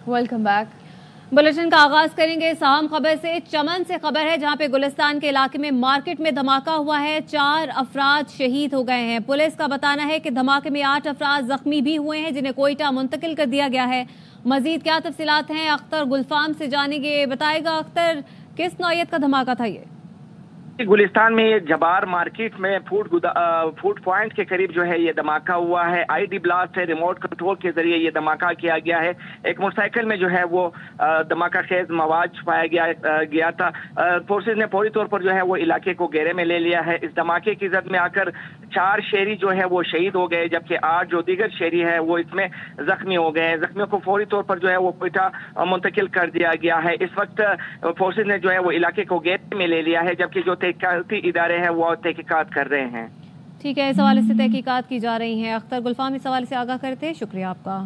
Welcome back. Bulletin کا آغاز کریں گے اہم خبر سے۔ چمن سے خبر ہے جہاں پہ گلستان کے علاقے میں مارکیٹ میں دھماکہ ہوا ہے، 4 افراد شہید ہو گئے ہیں۔ پولیس کا بتانا ہے کہ دھماکے میں 8 افراد زخمی بھی ہوئے ہیں جنہیں کوئٹہ منتقل کر دیا گیا ہے۔ مزید کیا تفصیلات ہیں اختر گلفام سے جانیں گے، بتائے گا اختر کس نوعیت کا دھماکہ تھا یہ؟ گلستان میں جبار مارکیٹ میں فوڈ پوائنٹ کے قریب جو ہے یہ دھماکہ ہوا ہے۔ آئی ڈی بلاسٹ ہے، ریموٹ کنٹرول کے ذریعے یہ دھماکہ کیا گیا ہے۔ ایک موٹر سائیکل میں جو ہے وہ دھماکہ خیز مواد چھپایا گیا تھا۔ فورسز نے فوری طور پر جو ہے وہ علاقے کو گھیرے میں لے لیا ہے۔ اس دھماکے کی زد میں آ کر 4 شہری جو ہے وہ شہید ہو گئے، جبکہ 8 جو دیگر شہری ہے وہ اس میں زخمی ہو گئے ہیں۔ زخمیوں کو فوری طور پر جو ہے وہ کوئٹہ منتقل کر دیا گیا ہے۔ اس وقت فورسز نے جو ہے وہ علاقے کو گھیرے میں لے لیا ہے، جبکہ جو تحقیقاتی ادارے ہیں وہ تحقیقات کر رہے ہیں۔ ٹھیک ہے، اس حوالے سے تحقیقات کی جا رہی ہیں۔ اختر گلفام اس حوالے سے آگاہ کرتے ہیں، شکریہ آپ کا۔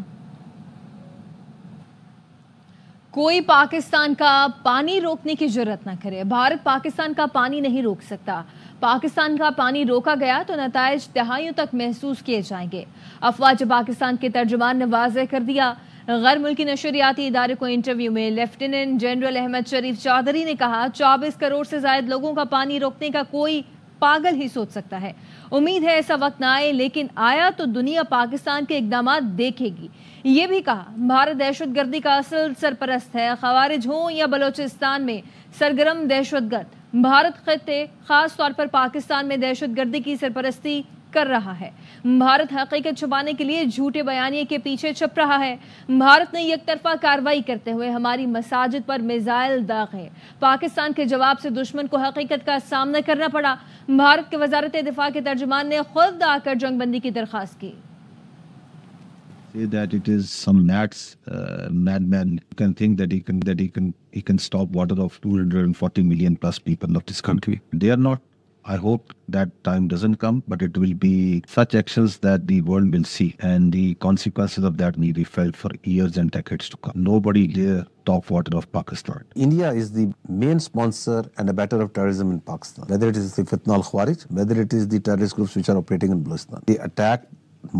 کوئی پاکستان کا پانی روکنے کی جرات نہ کرے، بھارت پاکستان کا پانی نہیں روک سکتا۔ پاکستان کا پانی روکا گیا تو نتائج دہائیوں تک محسوس کیے جائیں گے۔ افواج پاکستان کے ترجمان نے واضح کر دیا۔ غیر ملکی نشریاتی ادارے کو انٹرویو میں لیفٹیننٹ جنرل احمد شریف چودھری نے کہا 24 کروڑ سے زائد لوگوں کا پانی روکنے کا کوئی پاگل ہی سوچ سکتا ہے۔ امید ہے ایسا وقت نہ آئے، لیکن آیا تو دنیا پاکستان کے اقدامات دیکھے گی۔ یہ بھی کہا بھارت دہشت گردی کا اصل سرپرست ہے، خوارج ہوں یا بلوچستان میں سرگرم دہشت گرد۔ بھارت خطے خاص طور پر پاکستان میں دہشت گردی کی سرپرستی کر رہا ہے۔ بھارت حقیقت چھپانے کے لیے جھوٹے بیانیے کے پیچھے چھپ رہا ہے۔ بھارت نے یک طرفہ کارروائی کرتے ہوئے ہماری مساجد پر میزائل داغے۔ پاکستان کے جواب سے دشمن کو حقیقت کا سامنا کرنا پڑا۔ بھارت کے وزارت دفاع کے ترجمان نے خود آ کر جنگ بندی کی درخواست کی۔ That it is some madman can think that he can stop water of 240 million plus people of this country. They are not. I hope that time doesn't come, but it will be such actions that the world will see, and the consequences of that may be felt for years and decades to come. Nobody dare talk water of Pakistan. India is the main sponsor and abettor of terrorism in Pakistan. Whether it is the Fitna al-Khawarij, whether it is the terrorist groups which are operating in Balochistan. They attacked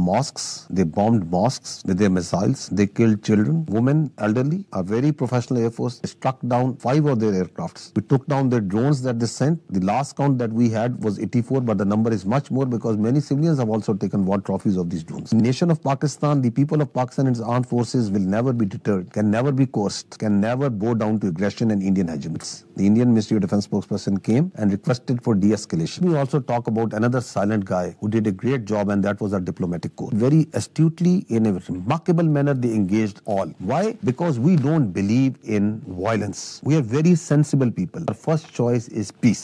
mosques, they bombed mosques with their missiles, they killed children, women, elderly. A very professional air force struck down 5 of their aircrafts. We took down their drones that they sent. The last count that we had was 84, but the number is much more because many civilians have also taken war trophies of these drones. The nation of Pakistan, the people of Pakistan and its armed forces will never be deterred, can never be coerced, can never bow down to aggression and Indian hegemony. The Indian Ministry of Defense spokesperson came and requested for de-escalation. We also talk about another silent guy who did a great job, and that was our diplomatic corps. Very astutely, in a remarkable manner, they engaged all. Why? Because we don't believe in violence. We are very sensible people. Our first choice is peace.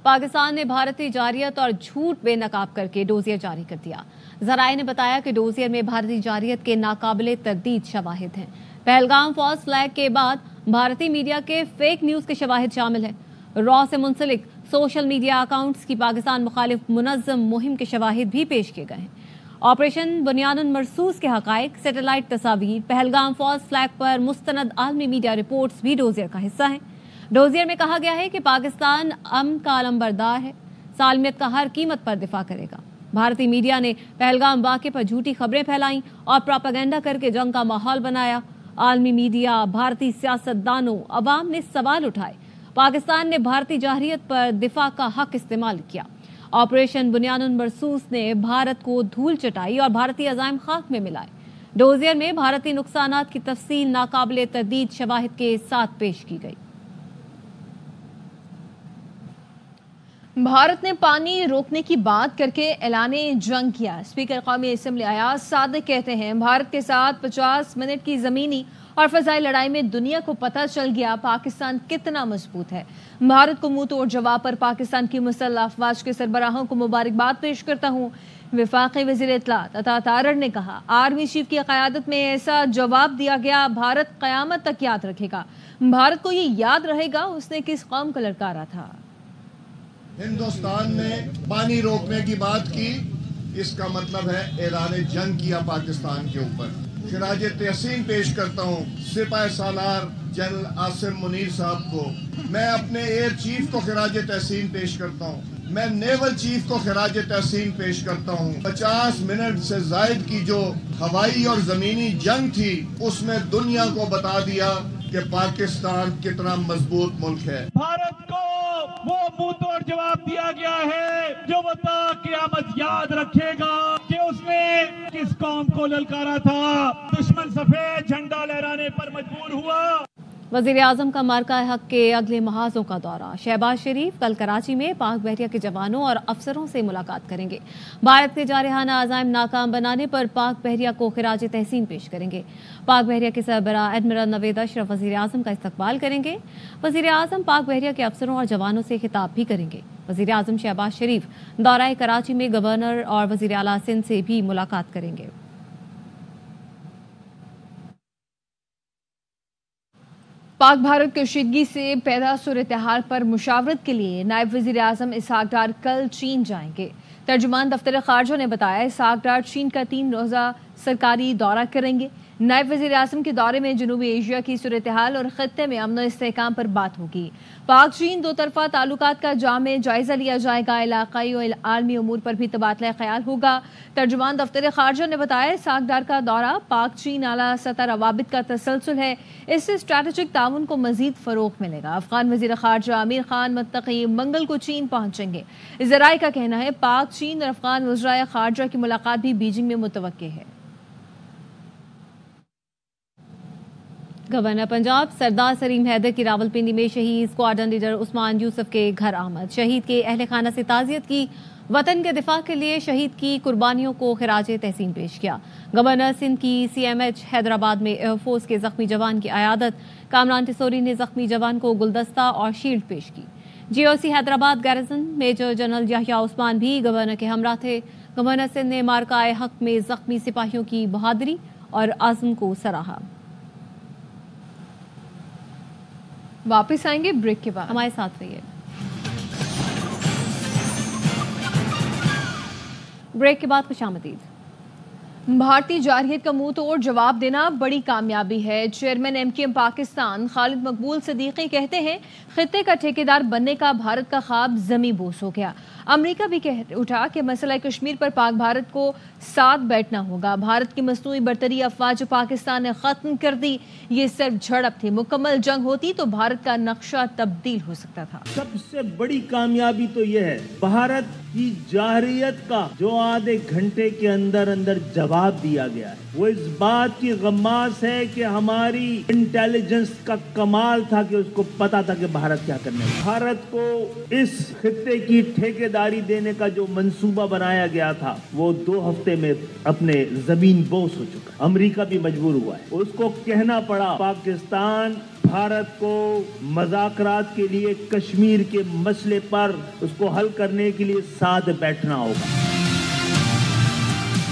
Pakistan نے بھارتی جارحیت اور جھوٹ بے نقاب کر کے dossier جاری کر دیا۔ ذرائع نے بتایا کہ ڈوزیر میں بھارتی جارحیت کے ناقابل تردید شواہد ہیں۔ پہلگام فالس فلیگ کے بعد بھارتی میڈیا کے فیک نیوز کے شواہد شامل ہیں۔ را سے منسلک سوشل میڈیا اکاؤنٹس کی پاکستان مخالف منظم مہم کے شواہد بھی پیش کیے گئے ہیں۔ آپریشن بنیان مرصوص کے حقائق، سیٹلائٹ تصاویر، پہلگام فالس فلیگ پر مستند عالمی میڈیا رپورٹس بھی ڈوزیر کا حصہ ہیں۔ ڈوزیر میں کہا گیا ہے کہ پاکستان امن کا علمبردار ہے، سالمیت کا ہر قیمت پر دفاع کرے گا۔ بھارتی میڈیا نے پہلگام واقعے پر جھوٹی خبریں پھیلائیں اور پروپیگنڈا کر کے جنگ کا ماحول بنایا۔ عالمی میڈیا، بھارتی سیاستدانوں، عوام نے سوال اٹھائے۔ پاکستان نے بھارتی جارحیت پر دفاع کا حق استعمال کیا۔ آپریشن بنیان مرصوص نے بھارت کو دھول چٹائی اور بھارتی عزائم خاک میں ملائے۔ ڈوزیر میں بھارتی نقصانات کی تفصیل ناقابل تردید شواہد کے ساتھ پیش کی گئی۔ بھارت نے پانی روکنے کی بات کر کے اعلان جنگ کیا۔ اسپیکر قومی اسمبلی ایاز صادق کہتے ہیں بھارت کے ساتھ 50 منٹ کی زمینی اور فضائی لڑائی میں دنیا کو پتہ چل گیا پاکستان کتنا مضبوط ہے۔ بھارت کو منہ توڑ جواب پر پاکستان کی مسلح افواج کے سربراہوں کو مبارکباد پیش کرتا ہوں۔ وفاقی وزیر اطلاعات عطا تارڑ نے کہا آرمی چیف کی قیادت میں ایسا جواب دیا گیا بھارت قیامت تک یاد رکھے گا۔ بھارت کو یہ یاد رہے گا اس نے کس قوم کو للکارا تھا۔ ہندوستان نے پانی روکنے کی بات کی، اس کا مطلب ہے اعلان جنگ کیا پاکستان کے اوپر۔ خراج تحسین پیش کرتا ہوں سپاہ سالار جنرل عاصم منیر صاحب کو، میں اپنے ایئر چیف کو خراج تحسین پیش کرتا ہوں، मैं नेवल चीफ को खराज तहसीन पेश करता हूँ। 50 मिनट से जायद की जो हवाई और जमीनी जंग थी, उसमें दुनिया को बता दिया कि पाकिस्तान कितना मजबूत मुल्क है। भारत को वो मुंह तोड़ जवाब दिया गया है जो बता क़यामत याद रखेगा कि उसने किस कौम को ललकारा था। दुश्मन सफेद झंडा लहराने पर मजबूर हुआ। वज़ीर आज़म का मार्का हक के अगले महाजों का दौरा। शहबाज शरीफ कल कराची में पाक बहरिया के जवानों और अफसरों से मुलाकात करेंगे। भारत के जारहाना अज़ाइम नाकाम बनाने पर पाक बहरिया को खिराज तहसीन पेश करेंगे। पाक बहरिया के सरबराह एडमिरल नवेद अशरफ वज़ीर आज़म का इस्तकबाल करेंगे। वज़ीर आज़म पाक बहरिया के अफसरों और जवानों से खिताब भी करेंगे। वज़ीर आज़म शहबाज शरीफ दौरा कराची में गवर्नर और वज़ीर आला सिंध से भी मुलाकात करेंगे। पाक भारत कशीदगी से पैदा सूरत-ए-हाल पर मुशावरत के लिए नायब वज़ीर आज़म इसहाक डार कल चीन जाएंगे। तर्जुमान दफ्तर खारजा ने बताया इसहाक डार चीन का 3 रोज़ा सरकारी दौरा करेंगे। नायब वज़ीर आज़म के दौरे में जनूबी एशिया की सूरत-ए-हाल और खत्ते में अमन और इस्तेहकाम पर बात होगी। पाक चीन दो तरफा ताल्लुकात का जामे जायजा लिया जाएगा। इलाकाई और आलमी उमूर पर भी तबादला ख्याल होगा। तर्जुमान दफ्तर खारजा ने बताया इसहाक डार का दौरा पाक चीन आला सतह रवाबित का तसलसल है। इससे स्ट्रैटेजिक ताउन को मजीद फरोग मिलेगा। अफगान वज़ीर खारजा आमिर खान मुत्तकी मंगल को चीन पहुंचेंगे। ज़राए का कहना है पाक चीन और अफगान वज़राए खारजा की मुलाकात भी बीजिंग में मुतवक्के है। गवर्नर पंजाब सरदार सलीम हैदर की रावलपिंडी में शहीद स्क्वाड्रन लीडर उस्मान यूसुफ के घर आमद। शहीद के अहले खाना से ताज़ियत की, वतन के दिफा के लिए शहीद की कुर्बानियों को खिराज तहसीन पेश किया। गवर्नर सिंध की CMH हैदराबाद में एयरफोर्स के जख्मी जवान की अयादत। कामरान टिसोरी ने जख्मी जवान को गुलदस्ता और शील्ड पेश की। GOC Hyderabad garrison major general Yahya Usman भी गवर्नर के हमरा थे। गवर्नर सिंध ने मार्का हक में जख्मी सिपाहियों की बहादुरी और आज़म को सराहा। वापस आएंगे ब्रेक के बाद, हमारे साथ रहिए। ब्रेक के बाद खुशामदीद। भारतीय जारहियत का मुंह तोड़ जवाब देना बड़ी कामयाबी है। चेयरमैन MKM पाकिस्तान खालिद मकबूल सदीकी कहते हैं खित्ते का ठेकेदार बनने का भारत का ख्वाब जमी बोस हो गया। अमेरिका भी कह उठा कि मसला कश्मीर पर पाक भारत को साथ बैठना होगा। भारत की मसनूई बरतरी अफवाज पाकिस्तान ने खत्म कर दी। ये सिर्फ झड़प थी, मुकम्मल जंग होती तो भारत का नक्शा तब्दील हो सकता था। सबसे बड़ी कामयाबी तो यह है भारत की जारहियत का जो आधे घंटे के अंदर अंदर जवाब दिया गया है, वो इस बात की गम्मास है कि हमारी इंटेलिजेंस का कमाल था कि उसको पता था कि भारत क्या करने है। भारत को इस खित्ते की ठेकेदारी देने का जो मंसूबा बनाया गया था वो 2 हफ्ते में अपने जमीन बोस हो चुका। अमेरिका भी मजबूर हुआ है, उसको कहना पड़ा पाकिस्तान भारत को मुज़ाकरात के लिए कश्मीर के मसले पर उसको हल करने के लिए साथ बैठना होगा।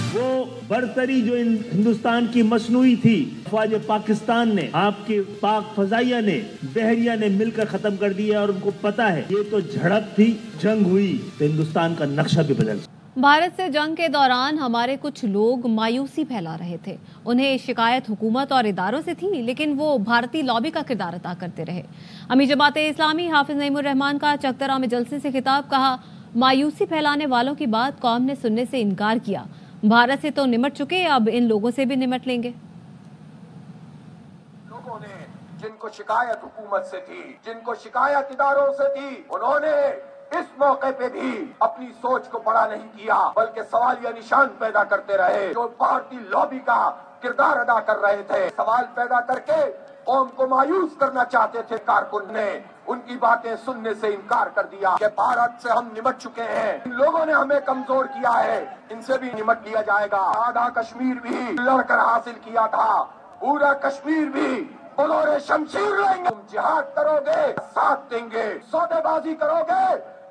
वो बरतरी जो हिंदुस्तान की मसनूई थी अफवाज पाकिस्तान ने, आपके पाक फजाइया ने, बहरिया ने मिलकर खत्म कर दिया और उनको पता है ये तो झड़प थी, जंग हुई तो हिंदुस्तान का नक्शा भी बदल। भारत से जंग के दौरान हमारे कुछ लोग मायूसी फैला रहे थे। उन्हें शिकायत हुकूमत और इदारों से थी, लेकिन वो भारतीय लॉबी का किरदार अदा करते रहे। अमीर जमात इस्लामी हाफिज नईमुर रहमान का चकदरा में जलसे से खिताब। कहा मायूसी फैलाने वालों की बात कौम ने सुनने से इनकार किया। भारत से तो निमट चुके, अब इन लोगों से भी निमट लेंगे। लोगों ने जिनको शिकायत हुकूमत से थी, जिनको शिकायत इदारों से थी, उन्होंने इस मौके पे भी अपनी सोच को बड़ा नहीं किया, बल्कि सवालिया निशान पैदा करते रहे। जो भारतीय लॉबी का किरदार अदा कर रहे थे, सवाल पैदा करके कौम को मायूस करना चाहते थे, कारकुन ने उनकी बातें सुनने से इनकार कर दिया कि भारत से हम निमट चुके हैं, इन लोगों ने हमें कमजोर किया है, इनसे भी निमट लिया जाएगा। आधा कश्मीर भी लड़कर हासिल किया था, पूरा कश्मीर भी बगौर शमशीर लेंगे। तुम जिहाद करोगे, साथ देंगे, सौदेबाजी करोगे,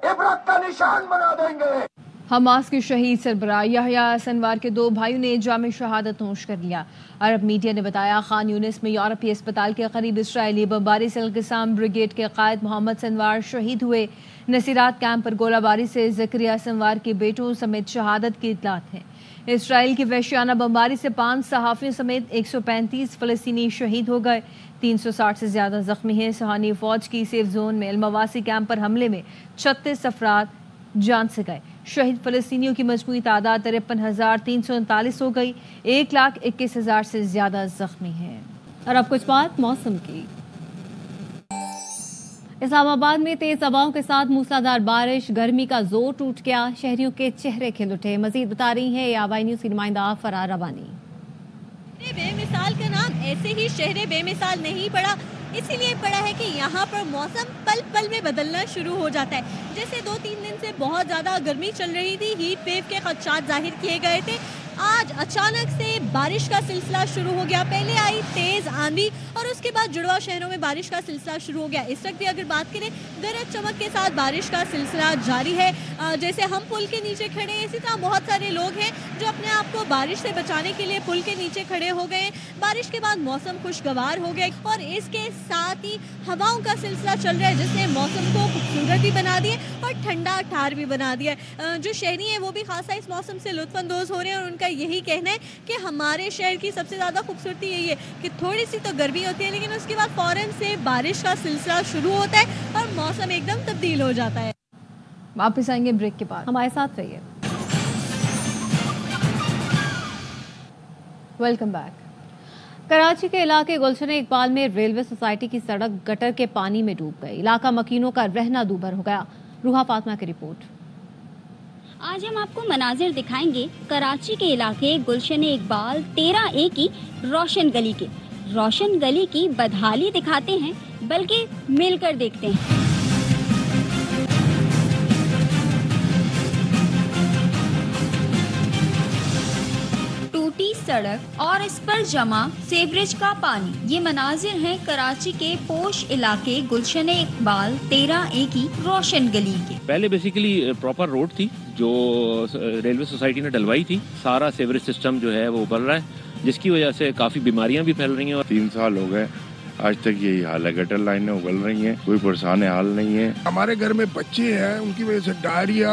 इबरत का निशान बना देंगे। हमास के शहीद सरबराह याह्या सनवार के 2 भाइयों ने जाम शहादत नोश कर लिया। अरब मीडिया ने बताया खान यूनिस में यूरोपीय अस्पताल के करीब इसराइली बमबारी से अल-क़िसाम ब्रिगेड के कायद मोहम्मद सनवार शहीद हुए। नसीरात कैंप पर गोलाबारी से ज़करिया सनवार के बेटों समेत शहादत की इतलात है। इसराइल की वहशियाना बमबारी से 5 सहाफ़ियों समेत 135 फ़लस्तीनी शहीद हो गए। 360 से ज्यादा जख्मी हैं। सुहानी फौज की सेफ जोन में अलमवासी कैंप पर हमले में 36 अफराद जान से गए। शहीद फलस्तीनियों की मजमूई तादाद 53,339 हो गई। 1,21,000 से ज्यादा जख्मी हैं। और अब कुछ बात मौसम की। इस्लामाबाद में तेज हवाओं के साथ मूसलाधार बारिश, गर्मी का जोर टूट गया, शहरियों के चेहरे खिल उठे। मजीद बता रही है AY न्यूज़ की नुमाइंदा फरार रबानी। बेमिसाल का नाम ऐसे ही शहर बेमिसाल नहीं पड़ा, इसीलिए पड़ा है कि यहाँ पर मौसम पल पल में बदलना शुरू हो जाता है। जैसे 2-3 दिन से बहुत ज़्यादा गर्मी चल रही थी, हीट वेव के खदशात जाहिर किए गए थे। आज अचानक से बारिश का सिलसिला शुरू हो गया। पहले आई तेज आंधी और उसके बाद जुड़वा शहरों में बारिश का सिलसिला शुरू हो गया। इस वक्त भी अगर बात करें, गरज चमक के साथ बारिश का सिलसिला जारी है। जैसे हम पुल के नीचे खड़े हैं, इसी तरह बहुत सारे लोग हैं जो अपने आप को बारिश से बचाने के लिए पुल के नीचे खड़े हो गए। बारिश के बाद मौसम खुशगवार हो गया और इसके साथ ही हवाओं का सिलसिला चल रहा है, जिसने मौसम को खूबसूरत भी बना दिया और ठंडा ठार भी बना दिया। जो शहरी हैं वो भी खासा इस मौसम से लुत्फानंदोज हो रहे हैं और उनका यही कहना है कि हमारे शहर की सबसे ज़्यादा खूबसूरती यही है कि थोड़ी सी तो गर्मी होती है, लेकिन उसके बाद फौरन से बारिश का सिलसिला शुरू होता है और मौसम एकदम तब्दील हो जाता है। वापस आएंगे ब्रेक के बाद, हमारे साथ रहिए। Welcome back. कराची के इलाके गुलशन इकबाल में रेलवे सोसाइटी की सड़क गटर के पानी में डूब गई। इलाका मकीनों का रहना दूभर हो गया। रूहा फातिमा की रिपोर्ट। आज हम आपको मनाजिर दिखाएंगे कराची के इलाके गुलशन इकबाल 13A की रोशन गली के। रोशन गली की बदहाली दिखाते हैं, बल्कि मिलकर देखते हैं। टूटी सड़क और इस पर जमा सीवरेज का पानी, ये मनाजिर हैं कराची के पोश इलाके गुलशन इकबाल 13A की रोशन गली के। पहले बेसिकली प्रॉपर रोड थी जो रेलवे सोसाइटी ने डलवाई थी। सारा सीवरेज सिस्टम जो है वो उबल रहा है, जिसकी वजह से काफ़ी बीमारियां भी फैल रही हैं। 3 साल हो गए, आज तक यही हाल है। गटर लाइनें उगल रही हैं, कोई परेशान हाल नहीं है। हमारे घर में बच्चे हैं, उनकी वजह से डायरिया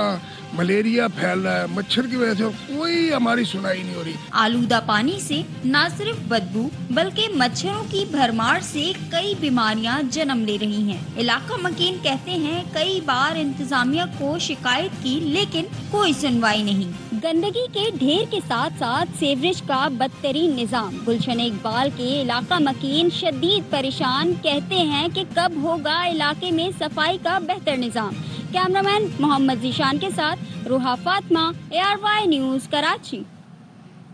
मलेरिया फैल रहा है, मच्छर की वजह से कोई हमारी सुनाई नहीं हो रही। आलूदा पानी से न सिर्फ बदबू बल्कि मच्छरों की भरमार से कई बीमारियां जन्म ले रही हैं। इलाका मकीन कहते हैं कई बार इंतजामिया को शिकायत की, लेकिन कोई सुनवाई नहीं। गंदगी के ढेर के साथ साथ सीवरेज का बदतरीन निजाम। गुलशन इकबाल के इलाका मकीन शदीद परेशान, कहते हैं कि कब होगा इलाके में सफाई का बेहतर निजाम। कैमरामैन मोहम्मद जीशान के साथ Ruha Fatima, ARY news Karachi.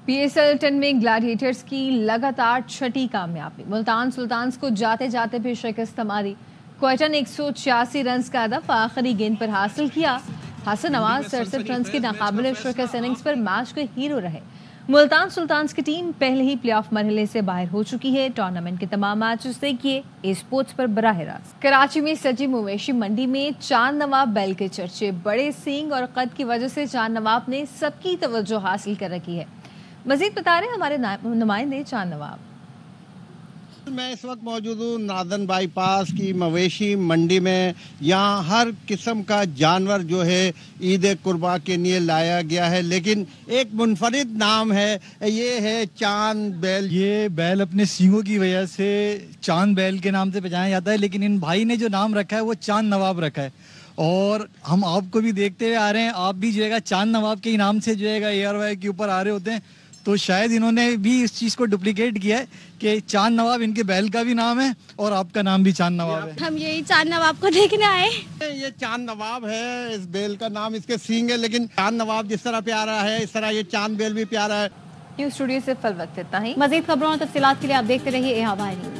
PSL 10 में ग्लैडिएटर्स की लगातार छठी कामयाबी। मुल्तान सुल्तान्स को जाते जाते भी शिकस्त मारी। क्वेटा ने 186 रन का हदफ आखिरी गेंद पर हासिल किया। हसन नवाज 67 रन की नाकाबिले शिकस्त इनिंग्स पर मैच के हीरो रहे। मुल्तान सुल्तान्स की टीम पहले ही प्लेऑफ मरहले से बाहर हो चुकी है। टूर्नामेंट के तमाम मैचेस देखिए स्पोर्ट्स पर बराह रास्त। कराची में सजी मवेशी मंडी में चांद नवाब बैल के चर्चे। बड़े सींग और कद की वजह से चांद नवाब ने सबकी तवज्जो हासिल कर रखी है। मजीद बता रहे हमारे नुमाइंदे चांद नवाब। मैं इस वक्त मौजूद हूँ नादन बाईपास की मवेशी मंडी में। यहाँ हर किस्म का जानवर जो है ईद कुर्बा के लिए लाया गया है, लेकिन एक मुनफरिद नाम है, ये है चांद बैल। ये बैल अपने सींगों की वजह से चांद बैल के नाम से पहचाना जाता है, लेकिन इन भाई ने जो नाम रखा है वो चांद नवाब रखा है। और हम आपको भी देखते हुए आ रहे हैं, आप भी जो है चांद नवाब के नाम से जो है ARY के ऊपर आ रहे होते हैं, तो शायद इन्होंने भी इस चीज को डुप्लीकेट किया है कि चांद नवाब इनके बैल का भी नाम है और आपका नाम भी चांद नवाब है। हम यही चांद नवाब को देखने आए। ये चांद नवाब है, इस बैल का नाम, इसके सींग है, लेकिन चांद नवाब जिस तरह प्यारा है इस तरह ये चांद बैल भी प्यारा है। न्यूज़ स्टूडियो से फल वक्त इतना ही। मजीद खबरों और तफसीलात के लिए आप देखते रहिए ARY न्यूज़।